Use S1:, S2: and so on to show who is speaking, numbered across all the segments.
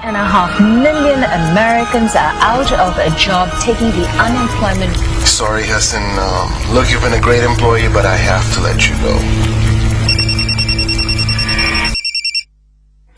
S1: 1.5 million Americans are out of a job, taking the unemployment.
S2: Sorry, Hassan. Look, you've been a great employee, but I have to let you go.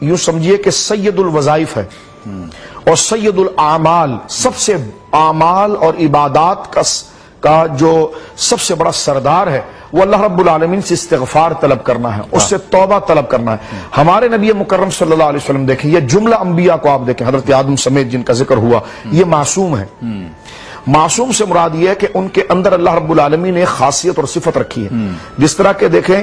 S3: یوں سمجھیے کہ سید الوظائف ہے اور سید الاعمال، سب سے اعمال اور عبادات کا جو سب سے بڑا سردار ہے وہ اللہ رب العالمین سے استغفار طلب کرنا ہے، اس سے توبہ طلب کرنا ہے۔ ہمارے نبی مکرم صلی اللہ علیہ وسلم دیکھیں، یہ جملہ انبیاء کو آپ دیکھیں، حضرت آدم سمیت جن کا ذکر ہوا، یہ معصوم ہے۔ معصوم سے مراد یہ ہے کہ ان کے اندر اللہ رب العالمین نے ایک خاصیت اور صفت رکھی ہے، جس طرح کہ دیکھیں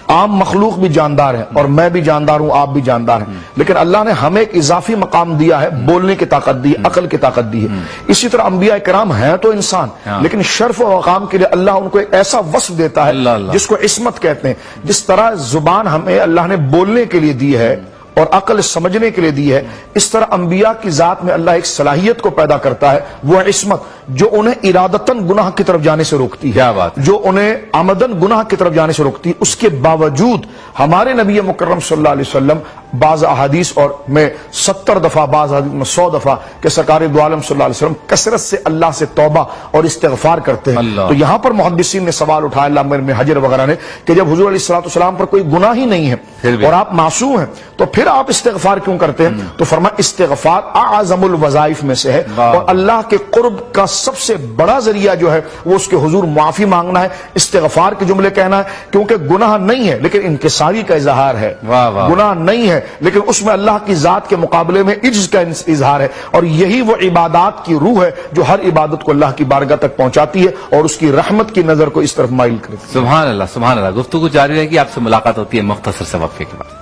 S3: عام مخلوق بھی جاندار ہے اور میں بھی جاندار ہوں، آپ بھی جاندار ہیں، لیکن اللہ نے ہمیں ایک اضافی مقام دیا ہے، بولنے کی طاقت دی ہے، عقل کی طاقت دی ہے۔ اسی طرح انبیاء کرام ہیں تو انسان، لیکن شرف و مقام کے لیے اللہ ان کو ایک ایسا وصف دیتا ہے جس کو عصمت کہتے ہیں۔ جس طرح زبان ہمیں اللہ نے بولنے کے لیے دی ہے اور عقل سمجھنے کے لیے دی ہے، اس طرح انبیاء کی ذات میں اللہ ایک صلاحیت کو پیدا کرتا ہے، وہ عصمت، جو انہیں ارادتاً گناہ کی طرف جانے سے روکتی ہے، جو انہیں عمدن گناہ کی طرف جانے سے روکتی ہے۔ اس کے باوجود ہمارے نبی مکرم صلی اللہ علیہ وسلم بعض احادیث اور میں 70 دفعہ، بعض احادیث میں 100 دفعہ کہ سرکار دو عالم صلی اللہ علیہ وسلم کثرت سے اللہ سے توبہ اور استغفار کرتے ہیں۔ تو یہاں پر محدثین نے سوال اٹھایا، علامہ ابن حجر وغیرہ نے، کہ جب حضور علیہ السلام پر کوئی گناہ ہی نہیں ہے اور آپ معصوم ہیں تو پھر آپ استغفار کیوں کرتے ہیں؟ تو فرمایا استغفار اعظم الوظائف میں سے ہے، اور اللہ کے قرب کا سب سے بڑا ذریعہ جو ہے وہ اس کے حضور معافی مانگنا ہے، استغفار کے جملے کہنا ہے، کیونکہ گناہ نہیں ہے لیکن انکساری کا اظہار ہے، گناہ نہیں ہے لیکن اس میں اللہ کی ذات کے مقابلے میں عجز کا اظہار ہے، اور یہی وہ عبادات کی روح ہے جو ہر عبادت کو اللہ کی بارگاہ تک پہنچاتی ہے اور اس کی رحمت کی نظر کو اس طرف مائل کرتی ہے۔
S4: سبحان اللہ، سبحان اللہ۔ گفتگو جاری رہے گی، آپ سے ملاقات ہوتی ہے مختصر سے وقفے کے بعد۔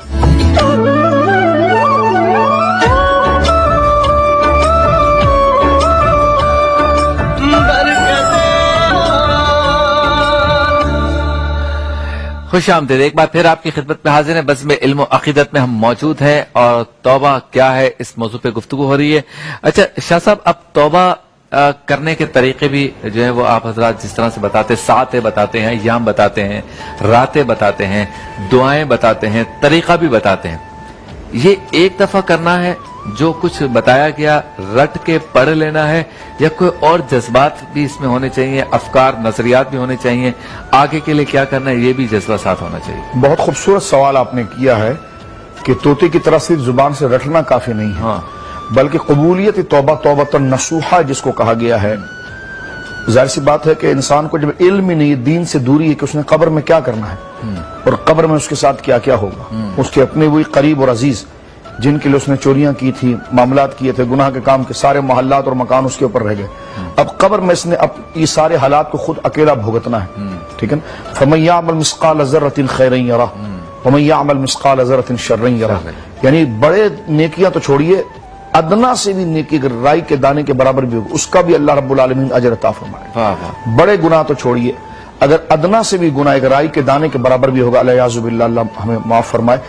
S4: خوش آمدید، ایک بار پھر آپ کی خدمت میں حاضر ہیں۔ بزم علم و عقیدت میں ہم موجود ہیں اور توبہ کیا ہے اس موضوع پہ گفتگو ہو رہی ہے۔ اچھا شاہ صاحب، اب توبہ کرنے کے طریقے بھی جو ہے وہ آپ حضرات جس طرح سے بتاتے ہیں، ساعتیں بتاتے ہیں، ایام بتاتے ہیں، راتیں بتاتے ہیں، دعائیں بتاتے ہیں، طریقہ بھی بتاتے ہیں۔ یہ ایک دفعہ کرنا ہے جو کچھ بتایا گیا رٹ کے پڑھ لینا ہے، یا کوئی اور جذبات بھی اس میں ہونے چاہیے، افکار نظریات بھی ہونے چاہیے، آگے کے لیے کیا کرنا ہے یہ بھی جذبہ ساتھ ہونا چاہیے؟
S3: بہت خوبصورت سوال آپ نے کیا ہے کہ طوطے کی طرح صرف زبان سے رٹنا کافی نہیں ہے، بلکہ قبولیت توبہ توبۃ نصوحہ جس کو کہا گیا ہے۔ ظاہر سی بات ہے کہ انسان کو جب علم ہی نہیں، دین سے دوری ہے کہ اس نے قبر میں کیا کرنا ہے اور قبر میں اس کے ساتھ کیا کیا ہوگا، اس کے اپنے وہی قریب اور عزیز جن کے لیے اس نے چوریاں کی تھی، معاملات کیے تھے، گناہ کے کام کے سارے محلات اور مکان اس کے اوپر رہ گئے، اب قبر میں اس نے یہ سارے حالات کو خود اکیلا بھگتنا ہے، ٹھیک ہے نا؟ فَمَن يَعْمَلْ مِثْقَالَ ذَرَّةٍ خَيْرًا يَرَهُ وَمَن يَعْمَلْ مِثْقَالَ ذَرَّةٍ شَرًّا يَرَهُ، یعنی بڑے نیکیاں تو چھوڑیے، ادنا سے بھی نیکی اگر رائی کے دانے کے برابر بھی ہوگی اس کا بھی اللہ رب العالمین اجر عطا فرمائے۔ بڑے گناہ تو چھوڑیے، اگر ادنا سے بھی گناہ اگر رائی کے دانے کے برابر بھی ہوگا، علیہ باللہ، اللہ ہمیں معاف فرمائے،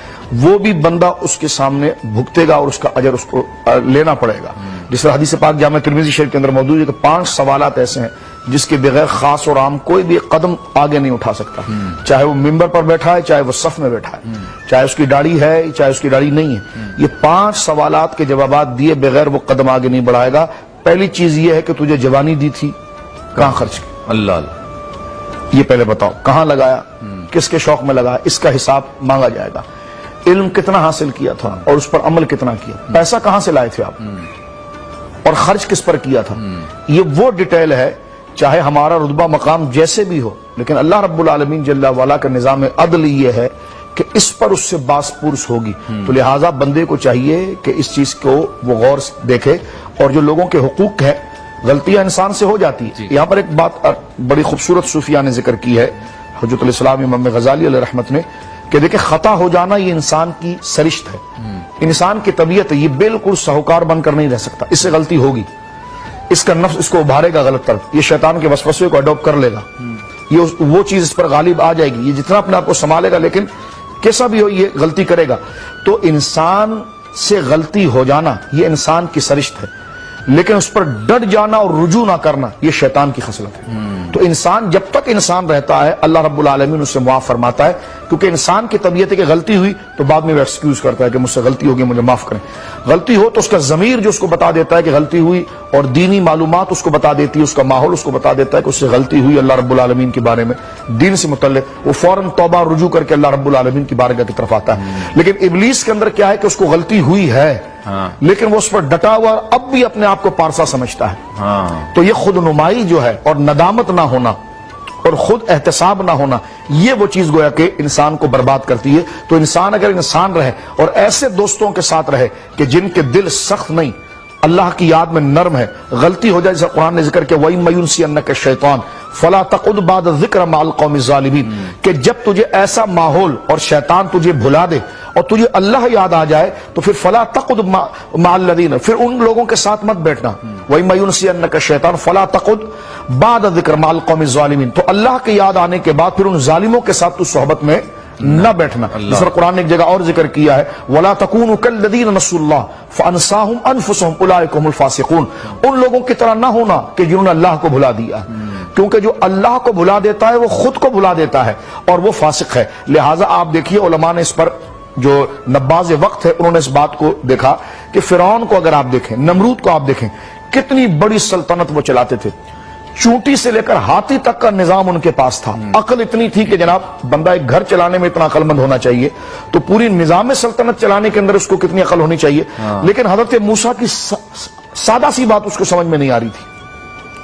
S3: وہ بھی بندہ اس کے سامنے بھگتے گا اور اس کا اجر اس کو لینا پڑے گا۔ جس طرح حدیث پاک جامع ترمذی شریف کے اندر موجود ہے کہ 5 سوالات ایسے ہیں جس کے بغیر خاص اور عام کوئی بھی قدم آگے نہیں اٹھا سکتا، چاہے وہ ممبر پر بیٹھا ہے، چاہے وہ صف میں بیٹھا ہے، چاہے اس کی داڑھی ہے، چاہے اس کی داڑھی نہیں ہے، یہ 5 سوالات کے جوابات دیے بغیر وہ قدم آگے نہیں بڑھائے گا۔ پہلی چیز یہ ہے کہ تجھے جوانی دی تھی، کہاں خرچ کی؟ اللہ، یہ پہلے بتاؤ کہاں لگایا، کس کے شوق میں لگایا، اس کا حساب مانگا جائے گا۔ علم کتنا حاصل کیا تھا اور اس پر عمل کتنا کیا، پیسہ کہاں سے لائے تھے آپ اور خرچ کس پر کیا تھا، یہ وہ ڈیٹیل ہے۔ چاہے ہمارا رتبہ مقام جیسے بھی ہو، لیکن اللہ رب العالمین جل وعلا کا نظام عدل یہ ہے کہ اس پر اس سے باس پرس ہوگی، تو لہٰذا بندے کو چاہیے کہ اس چیز کو وہ غور سے دیکھے، اور جو لوگوں کے حقوق ہیں، غلطیاں انسان سے ہو جاتی ہے۔ یہاں پر ایک بات بڑی خوبصورت صوفیاء نے ذکر کی ہے، حجت الاسلام امام غزالی علیہ رحمت نے، کہ دیکھیں خطا ہو جانا یہ انسان کی سرشت ہے، انسان کی طبیعت ہے، یہ بالکل ساہوکار بن کر نہیں رہ سکتا، اس سے غلطی ہوگی، اس کا نفس اس کو ابھارے گا غلط طرف، یہ شیطان کے وسوسے کو اڈاپٹ کر لے گا، یہ وہ چیز اس پر غالب آ جائے گی، یہ جتنا اپنے آپ کو سنبھالے گا لیکن کیسا بھی ہو یہ غلطی کرے گا۔ تو انسان سے غلطی ہو جانا یہ انسان کی سرشت ہے، لیکن اس پر ڈٹ جانا اور رجوع نہ کرنا یہ شیطان کی خصلت ہے. تو انسان جب تک انسان رہتا ہے اللہ رب العالمین اسے معاف فرماتا ہے، کیونکہ انسان کی طبیعت ہے کہ غلطی ہوئی تو بعد میں وہ ایکسکیوز کرتا ہے کہ مجھ سے غلطی ہوگی، مجھے معاف کریں. غلطی ہو تو اس کا ضمیر جو اس کو بتا دیتا ہے کہ غلطی ہوئی، اور دینی معلومات اس کو بتا دیتی ہے، اس کا ماحول اس کو بتا دیتا ہے کہ اس سے غلطی ہوئی اللہ رب العالمین کے بارے میں، دین سے متعلق، وہ فوراً توبہ رجوع کر کے اللہ رب العالمین کی بارگاہ کی طرف آتا ہے. لیکن ابلیس کے اندر کیا ہے کہ اس کو غلطی ہوئی ہے لیکن وہ اس پر ڈٹا ہوا اور اب بھی اپنے آپ کو پارسا سمجھتا ہے. تو یہ خود نمائی جو ہے اور ندامت نہ ہونا اور خود احتساب نہ ہونا، یہ وہ چیز گویا کہ انسان کو برباد کرتی ہے. تو انسان اگر انسان رہے اور ایسے دوستوں کے ساتھ رہے کہ جن کے دل سخت نہیں، اللہ کی یاد میں نرم ہے، غلطی ہو جائے جیسے قرآن نے ذکر کیا وَإِمَّا يُنْسِيَنَّكَ الشَّيْطَانُ فَلَا تَقْعُدْ بَعْدَ الذِّكْرِ مَعَ الْقَوْمِ الظَّالِمِينَ، کہ جب تجھے ایسا ماحول اور شیطان تجھے بھلا دے اور تجھے اللہ یاد آ جائے تو پھر فَلَا تَقْعُدْ مَعَ الَّذِينَ، پھر ان لوگوں کے ساتھ مت بیٹھنا. وَإِمَّا يُنْسِيَنَّكَ الشَّيْطَانُ فَلَا تَقْعُدْ بَعْدَ الذِّكْرِ مَعَ الْقَوْمِ الظَّالِمِينَ، تو اللہ کے یاد آنے کے بعد پھر ان ظالموں کے ساتھ تو صحبت میں نہ بیٹھنا. جس طرح قرآن نے ایک جگہ اور ذکر کیا ہے وَلَا تَكُونُوا كَالَّذِينَ نَسُوا اللَّهَ فَأَنسَاهُمْ أَنفُسَهُمْ أُولَٰئِكَ هُمُ الْفَاسِقُونَ، ان لوگوں کی طرح نہ ہونا کہ جنہوں نے اللہ کو بھلا دیا، کیونکہ جو اللہ کو بھلا دیتا ہے وہ خود کو بھلا دیتا ہے اور وہ فاسق ہے. لہٰذا آپ دیکھیے علماء نے اس پر جو نباز وقت ہے انہوں نے اس بات کو دیکھا کہ فرعون کو اگر آپ دیکھیں، نمرود کو آپ دیکھیں، کتنی بڑی سلطنت وہ چلاتے تھے، چونٹی سے لے کر ہاتھی تک کا نظام ان کے پاس تھا. عقل اتنی تھی کہ جناب بندہ ایک گھر چلانے میں اتنا عقل مند ہونا چاہیے تو پوری نظام سلطنت چلانے کے اندر اس کو کتنی عقل ہونی چاہیے. لیکن حضرت موسیٰ کی سادہ سی بات اس کو سمجھ میں نہیں آ رہی تھی.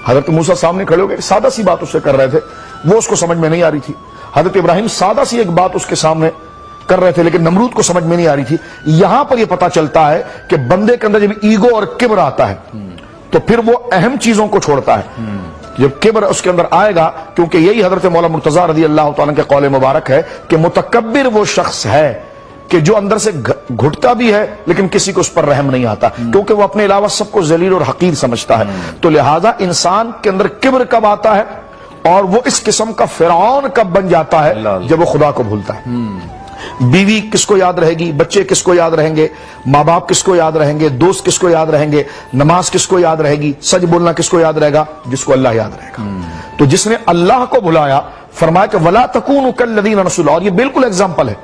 S3: حضرت موسیٰ سامنے کھڑے ہو گئے سادہ سی بات اس سے کر رہے تھے، وہ اس کو سمجھ میں نہیں آ رہی تھی. حضرت ابراہیم سادہ سی ایک بات اس کے سامنے کر رہے تھے لیکن نمرود کو سمجھ میں نہیں آ رہی تھی. یہاں پر یہ پتا چلتا ہے کہ بندے کے اندر جب ایگو اور کبر آتا ہے تو پھر وہ اہم چیزوں کو چھوڑتا ہے. جب کبر اس کے اندر آئے گا، کیونکہ یہی حضرت مولا مرتضیٰ رضی اللہ تعالیٰ کے قول مبارک ہے کہ متکبر وہ شخص ہے کہ جو اندر سے گھٹتا بھی ہے لیکن کسی کو اس پر رحم نہیں آتا، کیونکہ وہ اپنے علاوہ سب کو ذلیل اور حقیر سمجھتا ہے. تو لہٰذا انسان کے اندر کبر کب آتا ہے اور وہ اس قسم کا فرعون کب بن جاتا ہے جب وہ خدا کو بھولتا ہے. بیوی کس کو یاد رہے گی، بچے کس کو یاد رہیں گے، ماں باپ کس کو یاد رہیں گے، دوست کس کو یاد رہیں گے، نماز کس کو یاد رہے گی، سچ بولنا کس کو یاد رہے گا، جس کو اللہ یاد رہے گا. تو جس نے اللہ کو بھلایا فرمایا کہ وَلَا تَكُونُوا كَالَّذِينَ نَسُوا اللَّهَ، اور یہ بالکل ایگزامپل ہے.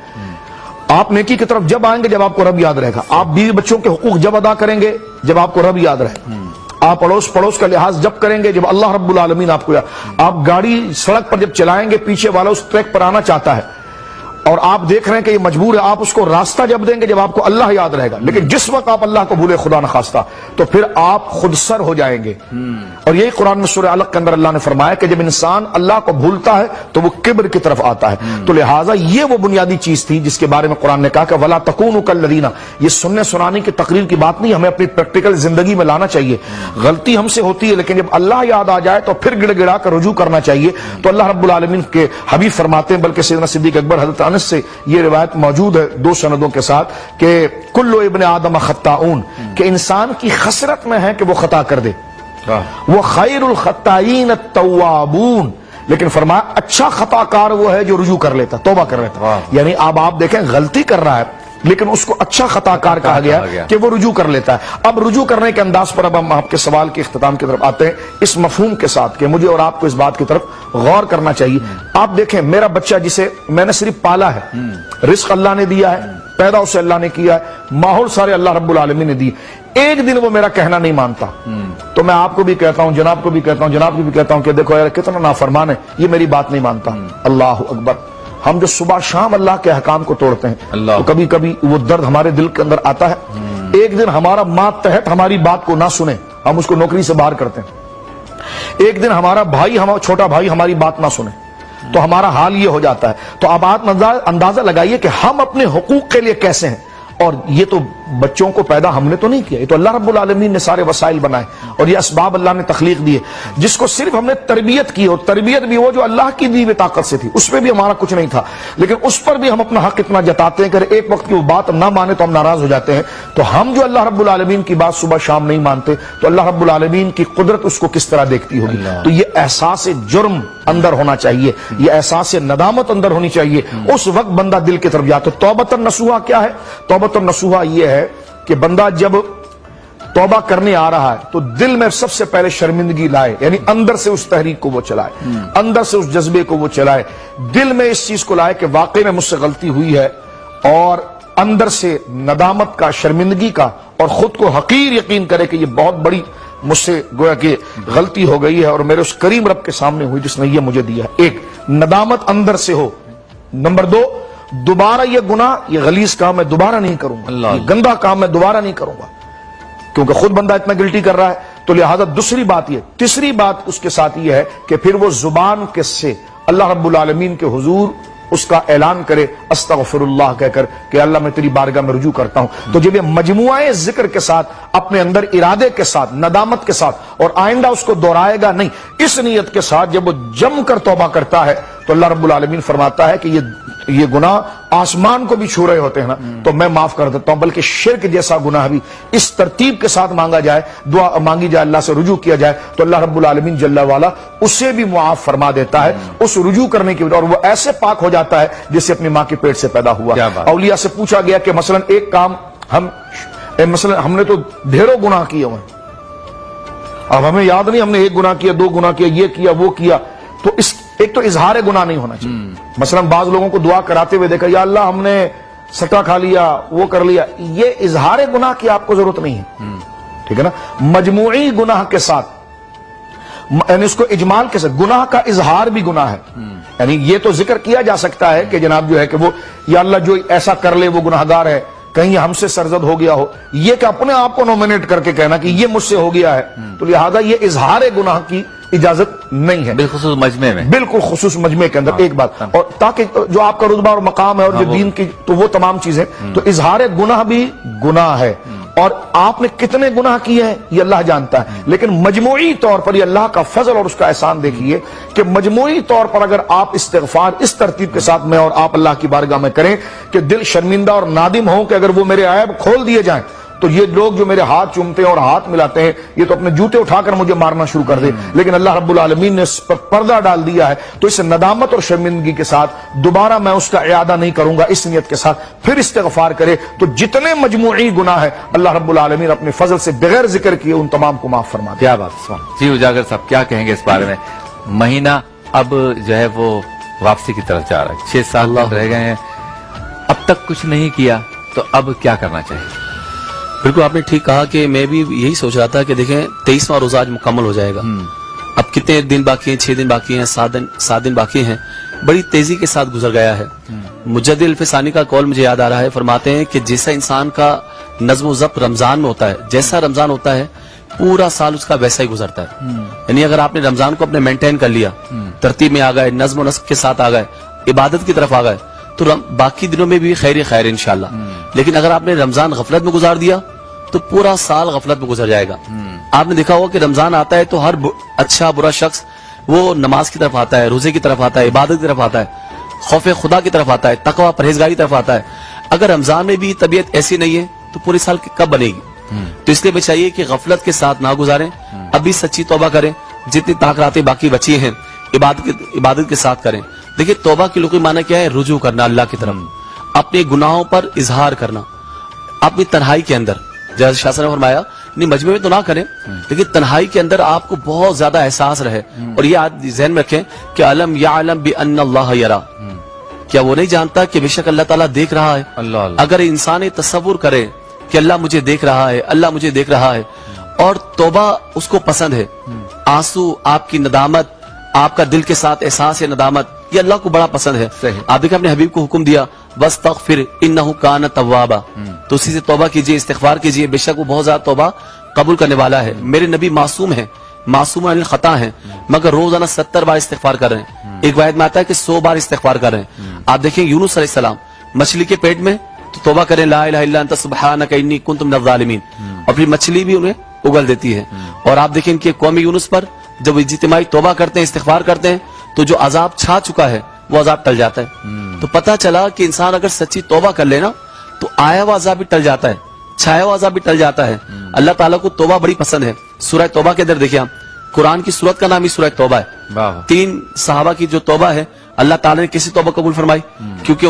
S3: آپ نیکی کی طرف جب آئیں گے جب آپ کو رب یاد رہے گا، آپ بیوی بچوں کے حقوق جب ادا کریں گے جب آپ کو رب یاد رہے گا، آپ پڑوس کا لحاظ جب کریں گے جب اللہ رب العالمین آپ کو یاد. آپ گاڑی سڑک پر جب چلائیں گے پیچھے والا اس ٹریک پر آنا چاہتا ہے اور آپ دیکھ رہے ہیں کہ یہ مجبور ہے، آپ اس کو راستہ جب دیں گے جب آپ کو اللہ یاد رہے گا. لیکن جس وقت آپ اللہ کو بھولے خدا نخواستہ تو پھر آپ خود سر ہو جائیں گے. اور یہی قرآن میں سورہ علق کے اندر اللہ نے فرمایا کہ جب انسان اللہ کو بھولتا ہے تو وہ کبر کی طرف آتا ہے. تو لہٰذا یہ وہ بنیادی چیز تھی جس کے بارے میں قرآن نے کہا کہ وَلَا تَكُونُوا كَالَّذِينَ. یہ سننے سنانے کی تقریر کی بات نہیں، ہمیں اپنی پریکٹیکل زندگی میں لانا چاہیے. غلطی ہم سے ہوتی ہے لیکن جب اللہ یاد آ جائے تو پھر گڑ گڑا کر رجوع کرنا چاہیے. تو اللہ رب العالمین کے حبیب فرماتے ہیں، بلکہ سیدنا صدیق اکبر حضرت انس سے یہ روایت موجود ہے 2 سندوں کے ساتھ کہ کل ابن آدم خطاؤن، کہ انسان کی خسرت میں ہے کہ وہ خطا کر دے. وہ خیر الخطائین التوابون، لیکن فرمایا اچھا خطا کار وہ ہے جو رجوع کر لیتا، توبہ کر لیتا. یعنی آپ دیکھیں غلطی کر رہا ہے لیکن اس کو اچھا خطا کار کہا گیا کہ وہ رجوع کر لیتا ہے. اب رجوع کرنے کے انداز پر اب ہم آپ کے سوال کے اختتام کی طرف آتے ہیں اس مفہوم کے ساتھ کہ مجھے اور آپ کو اس بات کی طرف غور کرنا چاہیے. آپ دیکھیں میرا بچہ جسے میں نے صرف پالا ہے، رزق اللہ نے دیا ہے، پیدا اسے اللہ نے کیا ہے، ماحول سارے اللہ رب العالمین نے دی، ایک دن وہ میرا کہنا نہیں مانتا تو میں آپ کو بھی کہتا ہوں، جناب کو بھی کہتا ہوں، جناب کو بھی کہتا ہوں کہ دیکھو یار کتنا نافرمان ہے، یہ میری بات نہیں مانتا. اللہ اکبر. ہم جو صبح شام اللہ کے احکام کو توڑتے ہیں تو کبھی کبھی وہ درد ہمارے دل کے اندر آتا ہے. ایک دن ہمارا ماتحت ہماری بات کو نہ سنے، ہم اس کو نوکری سے باہر کرتے ہیں. ایک دن ہمارا بھائی، چھوٹا بھائی ہماری بات نہ سنے تو ہمارا حال یہ ہو جاتا ہے. تو اب آپ اندازہ لگائیے کہ ہم اپنے حقوق کے لیے کیسے ہیں. اور یہ تو بچوں کو پیدا ہم نے تو نہیں کیا، یہ تو اللہ رب العالمین نے سارے وسائل بنائے اور یہ اسباب اللہ نے تخلیق دیے، جس کو صرف ہم نے تربیت کی. اور تربیت بھی وہ جو اللہ کی دی ہوئی طاقت سے تھی، اس پہ بھی ہمارا کچھ نہیں تھا، لیکن اس پر بھی ہم اپنا حق اتنا جتاتے ہیں کہ ایک وقت کی وہ بات نہ مانے تو ہم ناراض ہو جاتے ہیں. تو ہم جو اللہ رب العالمین کی بات صبح شام نہیں مانتے تو اللہ رب العالمین کی قدرت اس کو کس طرح دیکھتی ہوگی. تو یہ احساس جرم اندر ہونا چاہیے، یہ احساس ندامت اندر ہونی چاہیے. اس وقت بندہ دل کی طرف جاتا. توبۃ النصوحہ کیا ہے؟ توبۃ النصوحہ یہ ہے کہ بندہ جب توبہ کرنے آ رہا ہے تو دل میں سب سے پہلے شرمندگی لائے، یعنی اندر سے اس تحریک کو وہ چلائے، اندر سے اس جذبے کو وہ چلائے، دل میں اس چیز کو لائے کہ واقعی میں مجھ سے غلطی ہوئی ہے، اور اندر سے ندامت کا، شرمندگی کا، اور خود کو حقیر یقین کرے کہ یہ بہت بڑی مجھ سے گویا کہ غلطی ہو گئی ہے اور میرے اس کریم رب کے سامنے ہوئی جس نے یہ مجھے دیا ہے۔ ایک ندامت اندر سے ہو۔ نمبر دو، دوبارہ یہ گناہ، یہ غلیظ کام میں دوبارہ نہیں کروں گا، یہ گندا کام میں دوبارہ نہیں کروں گا، کیونکہ خود بندہ اتنا گلٹی کر رہا ہے، تو لہذا دوسری بات یہ۔ تیسری بات اس کے ساتھ یہ ہے کہ پھر وہ زبان کے سے اللہ رب العالمین کے حضور اس کا اعلان کرے استغفر اللہ کہہ کر کہ اللہ میں تیری بارگاہ میں رجوع کرتا ہوں۔ تو جب یہ مجموعہ ذکر کے ساتھ، اپنے اندر ارادے کے ساتھ، ندامت کے ساتھ، اور آئندہ اس کو دہرائے گا نہیں، اس نیت کے ساتھ جب وہ جم کر توبہ کرتا ہے تو اللہ رب العالمین فرماتا ہے کہ یہ گناہ آسمان کو بھی چھو رہے ہوتے ہیں نا تو میں معاف کر دیتا ہوں، بلکہ شرک جیسا گناہ بھی اس ترتیب کے ساتھ مانگا جائے، دعا مانگی جائے، اللہ سے رجوع کیا جائے تو اللہ رب العالمین جل والا اسے بھی معاف فرما دیتا ہے اس رجوع کرنے کی وجہ، اور وہ ایسے پاک ہو جاتا ہے جسے اپنی ماں کے پیٹ سے پیدا ہوا۔ اولیاء سے پوچھا گیا کہ مثلا ایک کام ہم نے تو ڈھیروں گناہ کیے ہوئے، اب ہمیں یاد نہیں ہم نے ایک گناہ کیا، دو گناہ کیا، یہ کیا، وہ کیا، تو ایک تو اظہار گناہ نہیں ہونا چاہیے۔ مثلا بعض لوگوں کو دعا کراتے ہوئے دیکھا یا اللہ ہم نے سٹا کھا لیا، وہ کر لیا، یہ اظہار گناہ کی آپ کو ضرورت نہیں ہے، ٹھیک ہے نا۔ مجموعی گناہ کے ساتھ، یعنی اس کو اجمال کے ساتھ، گناہ کا اظہار بھی گناہ ہے، یعنی یہ تو ذکر کیا جا سکتا ہے کہ جناب جو ہے کہ وہ یا اللہ جو ایسا کر لے وہ گناہگار ہے، کہیں ہم سے سرزد ہو گیا ہو، یہ کہ اپنے آپ کو نومینیٹ کر کے کہنا کہ یہ مجھ سے ہو گیا ہے، تو لہذا یہ اظہار گناہ کی اجازت نہیں ہے،
S4: بالخصوص مجمع میں،
S3: بالکل خصوص مجمع کے اندر۔ ایک بات اور تاکہ جو آپ کا رتبہ اور مقام ہے اور جو دین کی، تو وہ تمام چیزیں، تو اظہار گناہ بھی گناہ ہے، اور آپ نے کتنے گناہ کیے ہیں یہ اللہ جانتا ہے، لیکن مجموعی طور پر یہ اللہ کا فضل اور اس کا احسان دیکھیے کہ مجموعی طور پر اگر آپ استغفار اس ترتیب کے ساتھ میں اور آپ اللہ کی بارگاہ میں کریں کہ دل شرمندہ اور نادم ہو کہ اگر وہ میرے عیب کھول دیے جائیں تو یہ لوگ جو میرے ہاتھ چومتے ہیں اور ہاتھ ملاتے ہیں یہ تو اپنے جوتے اٹھا کر مجھے مارنا شروع کر دے، لیکن اللہ رب العالمین نے اس پر پردہ ڈال دیا ہے، تو اس ندامت اور شرمندگی کے ساتھ دوبارہ میں اس کا اعادہ نہیں کروں گا، اس نیت کے ساتھ پھر استغفار کرے تو جتنے مجموعی گناہ ہے اللہ رب العالمین اپنے فضل سے بغیر ذکر کیے ان تمام کو معاف فرما دے۔
S4: کیا بات۔ جی اجاگر صاحب کیا کہیں گے اس بارے میں؟ مہینہ اب جو ہے وہ واپسی کی طرف جا رہا ہے، 6 سال رہ گئے ہیں، اب تک کچھ نہیں کیا تو اب کیا کرنا چاہیے؟
S5: بالکل آپ نے ٹھیک کہا کہ میں بھی یہی سوچ رہا تھا کہ دیکھیں 23واں روزہ آج مکمل ہو جائے گا، اب کتنے دن باقی ہیں؟ 6 دن باقی ہیں، 7 دن باقی ہیں، بڑی تیزی کے ساتھ گزر گیا ہے۔ مجدد الفسانی کا قول مجھے یاد آ رہا ہے، فرماتے ہیں کہ جیسا انسان کا نظم و ضبط رمضان میں ہوتا ہے، جیسا رمضان ہوتا ہے پورا سال اس کا ویسا ہی گزرتا ہے، یعنی اگر آپ نے رمضان کو اپنے مینٹین کر لیا، ترتیب میں آ گئے، نظم و نسق کے ساتھ آ گئے، عبادت کی طرف آ گئے تو باقی دنوں میں بھی خیر انشاءاللہ، لیکن اگر آپ نے رمضان غفلت میں گزار دیا تو پورا سال غفلت میں گزر جائے گا۔ آپ نے دیکھا ہوگا کہ رمضان آتا ہے تو ہر اچھا برا شخص وہ نماز کی طرف آتا ہے، روزے کی طرف آتا ہے، عبادت کی طرف آتا ہے، خوف خدا کی طرف آتا ہے، تقوی پرہیزگاری کی طرف آتا ہے۔ اگر رمضان میں بھی طبیعت ایسی نہیں ہے تو پورے سال کب بنے گی؟ تو اس لیے میں چاہیے کہ غفلت کے ساتھ نہ گزاریں، ابھی سچی توبہ کریں، جتنی طاقتیں باقی بچی ہیں عبادت کے ساتھ کریں۔ دیکھیں توبہ کی لغوی معنی کیا ہے؟ رجوع کرنا اللہ کی طرف، اپنے گناہوں پر اظہار کرنا، اپنی تنہائی کے اندر، جیسے شاہ صاحب نے فرمایا نہیں مجمع میں تو نہ کریں لیکن تنہائی کے اندر آپ کو بہت زیادہ احساس رہے، اور یہ ذہن میں رکھیں کہ علم یعلم بان اللہ یرا، کیا وہ نہیں جانتا کہ بے شک اللہ تعالیٰ دیکھ رہا ہے؟ اگر انسان تصور کرے کہ اللہ مجھے دیکھ رہا ہے، اللہ مجھے دیکھ رہا ہے، اور توبہ اس کو پسند ہے، آنسو، آپ کی ندامت، آپ کا دل کے ساتھ احساس ندامت، یہ اللہ کو بڑا پسند ہے۔ آپ دیکھیں اپنے حبیب کو حکم دیا وَاسْتَغْفِرْ إِنَّهُ كَانَ تَوَّابًا، تو اسی سے توبہ کیجئے، استغفار کیجئے، بے شک وہ بہت زیادہ توبہ قبول کرنے والا ہے۔ میرے نبی معصوم ہیں، معصوم عن الخطا ہیں، مگر روزانہ 70 بار استغفار کر رہے ہیں، ایک روایت میں آتا ہے کہ 100 بار استغفار کر رہے ہیں۔ آپ دیکھیں یونس علیہ السلام مچھلی کے پیٹ میں تو توبہ کریں لا الہ الا انت سبحانک انی کنت من الظالمین، اور پھر مچھلی بھی انہیں اگل دیتی ہے۔ اور آپ دیکھیں کہ قوم یونس پر جب اجتماعی توبہ کرتے ہیں، استغفار کرتے ہیں تو جو عذاب چھا چکا ہے وہ عذاب ٹل جاتا ہے۔ تو پتہ چلا کہ انسان اگر سچی توبہ کر لینا تو آیا ہوا عذاب بھی ٹل جاتا ہے، چھایا ہوا عذاب بھی ٹل جاتا ہے۔ اللہ تعالیٰ کو توبہ بڑی پسند ہے۔ سورہ توبہ کے اندر دیکھیں آپ، قرآن کی سورت کا نام ہی سورہ توبہ ہے۔ 3 صحابہ کی جو توبہ ہے اللہ تعالیٰ نے کیسی توبہ قبول فرمائی؟ کیونکہ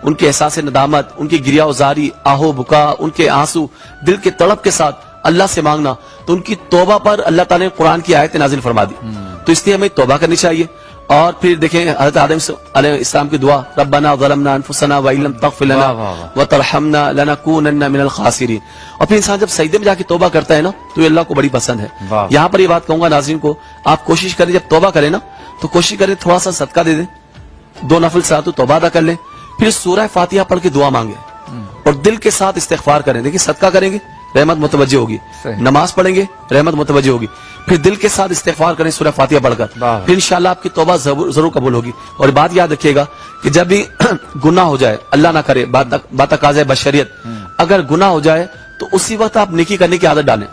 S5: ان کے احساس ندامت، ان کی گریہ وزاری، آہو بکا، ان کے آنسو، دل کے تڑپ کے ساتھ اللہ سے مانگنا، تو ان کی توبہ پر اللہ تعالیٰ نے قرآن کی آیت نازل فرما دی. تو اس لیے ہمیں توبہ کرنی چاہیے. اور پھر دیکھیں حضرت آدم علیہ السلام کی دعا، ربنا ظلمنا انفسنا وان لم تغفر لنا وترحمنا لنکونن من الخاسرین. اور پھر انسان جب سجدے میں جا کے توبہ کرتا ہے نا تو یہ اللہ کو بڑی پسند ہے. یہاں پر یہ بات کہوں گا ناظرین کو، آپ کوشش کریں جب توبہ کریں نا تو کوشش کریں تھوڑا سا صدقہ دے دیں، 2 نفل صلاۃ توبہ ادا کر لیں، پھر سورہ فاتحہ پڑھ کے دعا مانگیں اور دل کے ساتھ استغفار کریں. دیکھیں صدقہ کریں گے رحمت متوجہ ہوگی، نماز پڑھیں گے رحمت متوجہ ہوگی، پھر دل کے ساتھ استغفار کریں سورہ فاتحہ پڑھ کر، پھر انشاءاللہ آپ کی توبہ ضرور قبول ہوگی. اور بات یاد رکھیے گا کہ جب بھی گناہ ہو جائے، اللہ نہ کرے، بات تقاضۂ بشریت، اگر گناہ ہو جائے تو اسی وقت آپ نیکی کرنے کی عادت ڈالیں،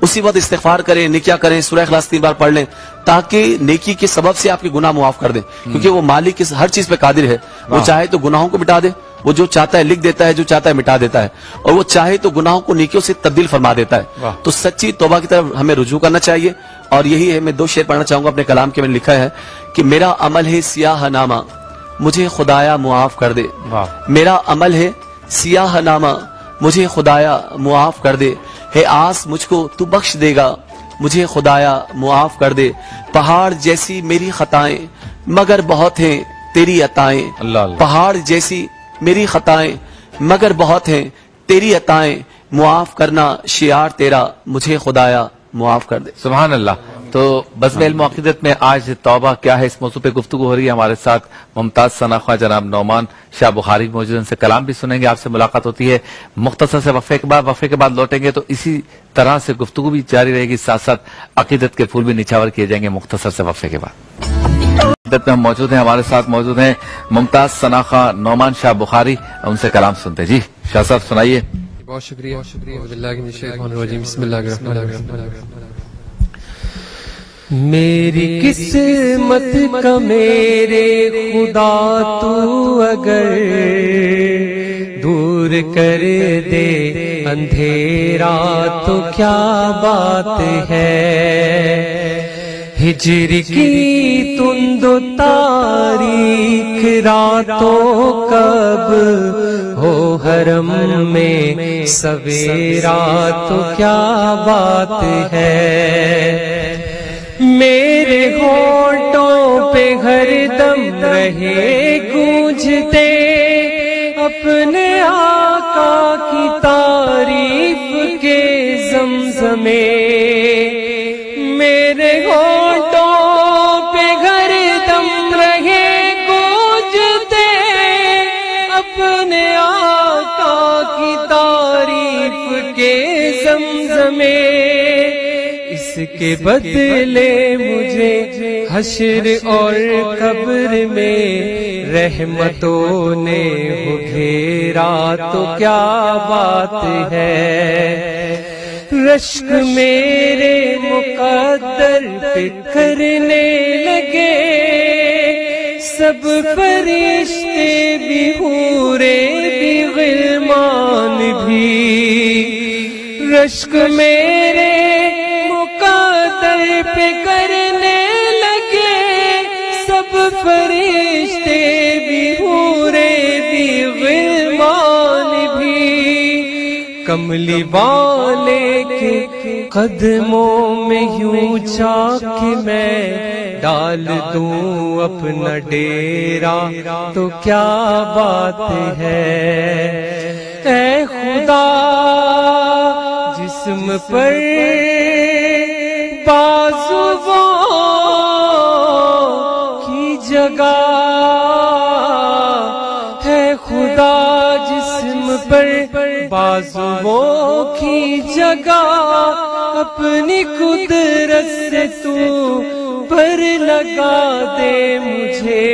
S5: اسی وقت استغفار کریں، نیکیاں کریں، سورہ اخلاص 3 بار پڑھ لیں، تاکہ نیکی کے سبب سے آپ کے گناہ معاف کر دیں. کیونکہ وہ مالک ہر چیز پہ قادر ہے، وہ چاہے تو گناہوں کو مٹا دے، وہ جو چاہتا ہے لکھ دیتا ہے، جو چاہتا ہے مٹا دیتا ہے، اور وہ چاہے تو گناہوں کو نیکیوں سے تبدیل فرما دیتا ہے. تو سچی توبہ کی طرف ہمیں رجوع کرنا چاہیے. اور یہی ہے، میں 2 شعر پڑھنا چاہوں گا اپنے کلام کے، میں نے لکھا ہے کہ میرا عمل ہے سیاہ نامہ مجھے خدایا معاف کر دے. میرا عمل ہے سیاہ نامہ مجھے خدایا معاف کر دے، ہے آس مجھ کو تو بخش دے گا مجھے خدایا معاف کر دے. پہاڑ جیسی میری خطائیں مگر بہت ہیں تیری عطائیں، پہاڑ جیسی میری خطائیں مگر بہت ہیں تیری عطائیں، معاف کرنا شعار تیرا مجھے خدایا معاف کر دے.
S4: سبحان اللہ. تو بزم علم و عقیدت میں آج توبہ کیا ہے اس موضوع پہ گفتگو ہو رہی ہے. ہمارے ساتھ ممتاز ثناء جناب نعمان شاہ بخاری موجود ہیں، ان سے کلام بھی سنیں گے. آپ سے ملاقات ہوتی ہے مختصر سے وقفے کے بعد لوٹیں گے تو اسی طرح سے گفتگو بھی جاری رہے گی، ساتھ ساتھ عقیدت کے پھول بھی نچھاور کیے جائیں گے مختصر سے وقفے کے بعد. عقیدت میں ہم موجود ہیں، ہمارے ساتھ موجود ہیں ممتاز ثناء نعمان شاہ بخاری، ان سے کلام سنتے ہیں. جی شاہ صاحب سنائیے.
S6: بہت شکریہ. بسم اللہ الرحمن الرحیم. میری قسمت کا میرے خدا تو اگر دور کر دے اندھیرا تو کیا بات ہے. ہجر کی تند و تاریخ راتوں کب ہو حرم میں سویرا تو کیا بات ہے. میرے ہونٹوں پہ ہر دم رہے گونجتے اپنے آقا کی تعریف کے زمزمے. میرے ہونٹوں پہ ہر دم رہے گونجتے اپنے آقا کی تعریف کے زمزمے. اس کے بدلے مجھے حشر اور قبر میں رحمتوں نے گھیرا تو کیا بات ہے. رشک میرے مقدر پہ کرنے لگے سب فرشتے بھی حورے بھی غلمان بھی. رشک میرے پہ کرنے لگے سب فرشتے بھی حورے بھی غلمان بھی. کملی والے کے قدموں میں یوں جا کے میں ڈال دوں اپنا ڈیرا تو کیا بات ہے. اے خدا جسم پر بازووں کی جگہ ہے، خدا جسم پر بازووں کی جگہ اپنی قدرت سے تو پر لگا دے مجھے.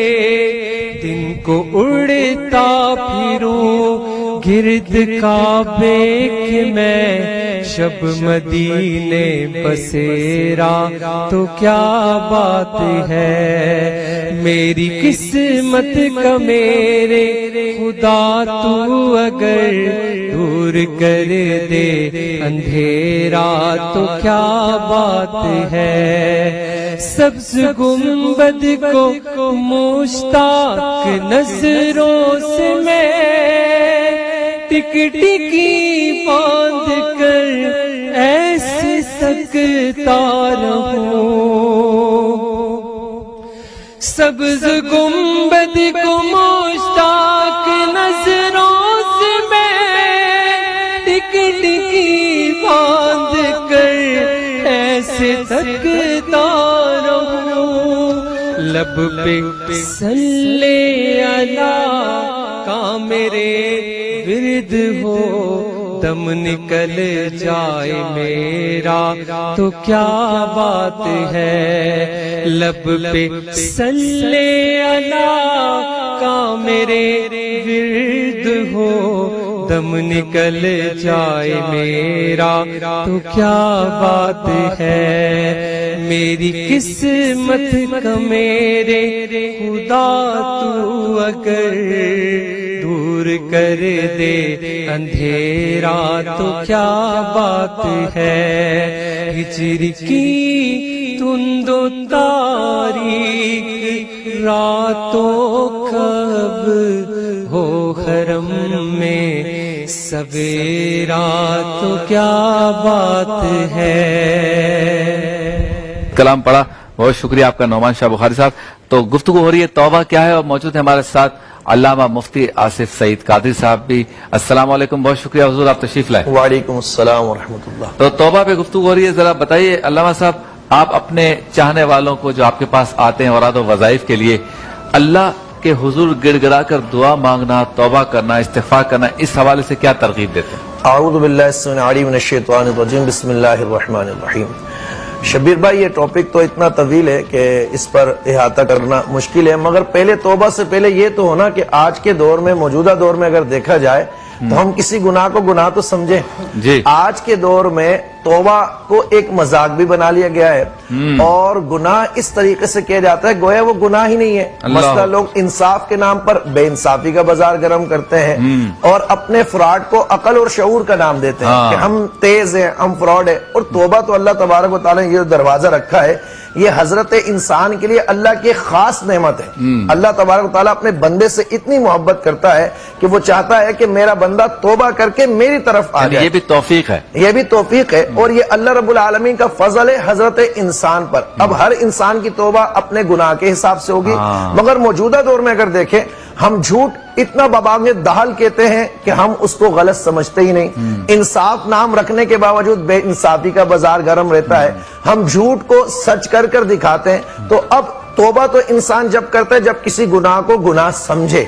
S6: دن کو اڑتا پھروں گرد کعبے کے میں شب مدینے بسیرا تو کیا بات ہے. میری قسمت کا میرے خدا تو اگر دور کر دے اندھیرا تو کیا بات ہے. سبز گنبد کو مشتاق نظروں سے میں ٹک ٹکی باندھ کر اے سکتا رہوں، سبز گنبد کو مشتاق نظروں سے میں ٹک ٹکی باندھ کر ایسے تھکتا رہوں، لب پہ صلی اللہ کا میرے ورد ہو، دم نکل جائے میرا تو کیا بات ہے، لب پہ صلی اللہ کا میرے ورد ہو، دم نکل جائے میرا تو کیا بات ہے، میری قسمت کا میرے خدا تو اگر دور کر دے اندھیرا تو کیا بات ہے، ہجر کی تند و تاریک راتوں کب ہو حرم میں سویرا تو کیا بات ہے۔
S4: کلام پڑھا، بہت شکریہ آپ کا نعمان شاہ بخاری صاحب۔ تو گفتگو ہو رہی ہے توبہ کیا ہے، اور موجود ہے ہمارے ساتھ علامہ مفتی آصف سعید قادری صاحب بھی۔ السلام علیکم، بہت شکریہ حضور آپ تشریف لائے۔
S3: وعلیکم السلام ورحمۃ اللہ۔
S4: تو توبہ پہ گفتگو ہو رہی ہے، ذرا بتائیے علامہ صاحب، آپ اپنے چاہنے والوں کو جو آپ کے پاس آتے ہیں اوراد و وظائف کے لیے، اللہ کے حضور گڑ گڑا کر دعا مانگنا، توبہ کرنا، استغفار کرنا، اس حوالے سے کیا ترغیب دیتے ہیں؟
S3: اعوذ باللہ السمیع العلیم من الشیطان الرجیم، بسم اللہ الرحمن الرحیم۔ شبیر بھائی، یہ ٹاپک تو اتنا طویل ہے کہ اس پر احاطہ کرنا مشکل ہے، مگر پہلے توبہ سے پہلے یہ تو ہونا کہ آج کے دور میں، موجودہ دور میں اگر دیکھا جائے تو ہم کسی گناہ کو گناہ تو سمجھیں۔
S4: جی،
S3: آج کے دور میں توبہ کو ایک مذاق بھی بنا لیا گیا ہے، اور گناہ اس طریقے سے کیا جاتا ہے گویا وہ گناہ ہی نہیں ہے۔ مثلا لوگ انصاف کے نام پر بے انصافی کا بازار گرم کرتے ہیں، اور اپنے فراڈ کو عقل اور شعور کا نام دیتے ہیں کہ ہم تیز ہیں، ہم فراڈ ہیں۔ اور توبہ تو اللہ تبارک و تعالیٰ نے یہ دروازہ رکھا ہے، یہ حضرت انسان کے لیے اللہ کی خاص نعمت ہے۔ اللہ تبارک و تعالیٰ اپنے بندے سے اتنی محبت کرتا ہے کہ وہ چاہتا ہے کہ میرا بندہ توبہ کر کے میری طرف آ جائے۔
S4: یہ بھی توفیق ہے،
S3: یہ بھی توفیق ہے، اور یہ اللہ رب العالمین کا فضل ہے حضرت انسان پر۔ اب ہر انسان کی توبہ اپنے گناہ کے حساب سے ہوگی، مگر موجودہ دور میں اگر دیکھیں، ہم جھوٹ اتنا ببانگ دہل کہتے ہیں کہ ہم اس کو غلط سمجھتے ہی نہیں۔ انصاف نام رکھنے کے باوجود بے انصافی کا بازار گرم رہتا ہے، ہم جھوٹ کو سچ کر کر دکھاتے ہیں۔ تو اب توبہ تو انسان جب کرتا ہے جب کسی گناہ کو گناہ سمجھے۔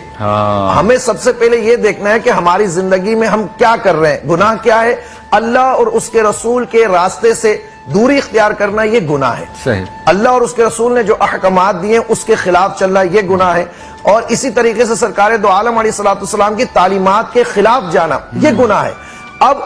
S3: ہمیں سب سے پہلے یہ دیکھنا ہے کہ ہماری زندگی میں ہم کیا کر رہے ہیں، گناہ کیا ہے۔ اللہ اور اس کے رسول کے راستے سے دوری اختیار کرنا یہ گناہ ہے۔
S4: صحیح۔
S3: اللہ اور اس کے رسول نے جو احکامات دیے اس کے خلاف چلنا یہ گناہ ہے، اور اسی طریقے سے سرکار دو عالم علیہ الصلوۃ والسلام کی تعلیمات کے خلاف جانا یہ گناہ ہے۔ اب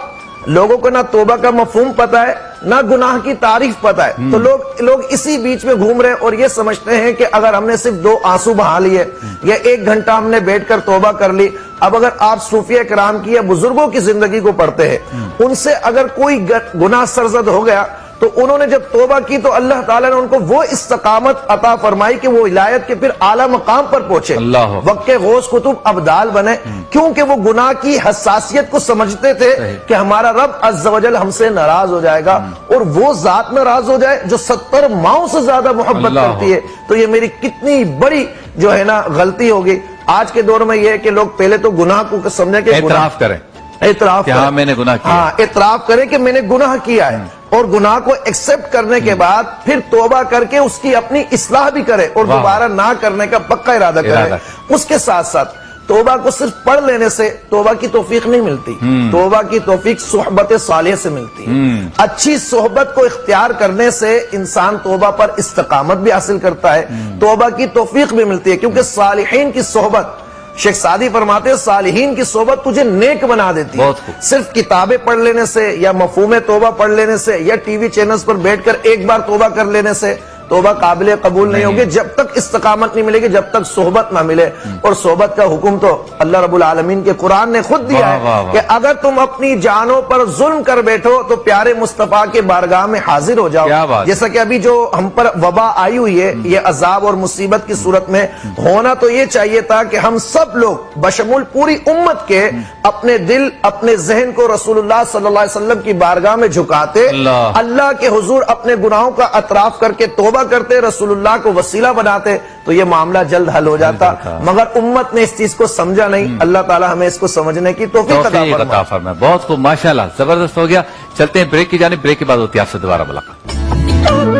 S3: لوگوں کو نہ توبہ کا مفہوم پتا ہے نہ گناہ کی تعریف پتا ہے، تو لوگ اسی بیچ میں گھوم رہے ہیں اور یہ سمجھتے ہیں کہ اگر ہم نے صرف 2 آنسو بہا لیے یا 1 گھنٹہ ہم نے بیٹھ کر توبہ کر لی۔ اب اگر آپ صوفیہ کرام کی یا بزرگوں کی زندگی کو پڑھتے ہیں، ان سے اگر کوئی گناہ سرزد ہو گیا تو انہوں نے جب توبہ کی تو اللہ تعالیٰ نے ان کو وہ استقامت عطا فرمائی کہ وہ ولایت کے پھر اعلیٰ مقام پر پہنچے، وقت کے غوث قطب ابدال بنے، کیونکہ وہ گناہ کی حساسیت کو سمجھتے تھے کہ ہمارا رب عز و جل ہم سے ناراض ہو جائے گا، اور وہ ذات ناراض ہو جائے جو 70 ماؤں سے زیادہ محبت کرتی ہے، تو یہ میری کتنی بڑی جو ہے نا غلطی ہوگی۔ آج کے دور میں یہ ہے کہ لوگ پہلے تو گناہ کو سمجھیں کہ
S4: اعتراف کریں،
S3: اعتراف
S4: کہ ہاں میں نے گناہ کیا،
S3: اعتراف کریں کہ میں نے گناہ کیا ہے، اور گناہ کو ایکسپٹ کرنے کے بعد پھر توبہ کر کے اس کی اپنی اصلاح بھی کرے اور دوبارہ نہ کرنے کا پکا ارادہ کرے۔ اس کے ساتھ ساتھ توبہ کو صرف پڑھ لینے سے توبہ کی توفیق نہیں ملتی، توبہ کی توفیق صحبت صالح سے ملتی ہے۔ اچھی صحبت کو اختیار کرنے سے انسان توبہ پر استقامت بھی حاصل کرتا ہے، توبہ کی توفیق بھی ملتی ہے، کیونکہ صالحین کی صحبت، شیخ سعدی فرماتے ہیں صالحین کی صحبت تجھے نیک بنا دیتی ہے۔ صرف کتابیں پڑھ لینے سے یا مفہوم توبہ پڑھ لینے سے یا ٹی وی چینلز پر بیٹھ کر ایک بار توبہ کر لینے سے توبہ قابل قبول نہیں ہوگی جب تک استقامت نہیں ملے گی، جب تک صحبت نہ ملے. اور صحبت کا حکم تو اللہ رب العالمین کے قرآن نے خود دیا ہے کہ اگر تم اپنی جانوں پر ظلم کر بیٹھو تو پیارے مصطفیٰ کے بارگاہ میں حاضر ہو جاؤ. جیسا کہ ابھی جو ہم پر وبا آئی ہوئی ہے، یہ عذاب اور مصیبت کی صورت میں ہونا تو یہ چاہیے تھا کہ ہم سب لوگ بشمول پوری امت کے اپنے دل اپنے ذہن کو رسول اللہ صلی اللہ علیہ وسلم کی بارگاہ میں جھکاتے، اللہ کے حضور اپنے گناہوں کا اعتراف کر کے توبہ کرتے، رسول اللہ کو وسیلہ بناتے، تو یہ معاملہ جلد حل ہو جاتا. مگر امت نے اس چیز کو سمجھا نہیں. اللہ تعالی ہمیں اس کو سمجھنے کی توفیق عطا فرمائے.
S4: بہت خوب، ماشاءاللہ، زبردست ہو گیا. چلتے ہیں بریک کی جانب، بریک کے بعد ہوتی ہے آپ سے دوبارہ ملاقات.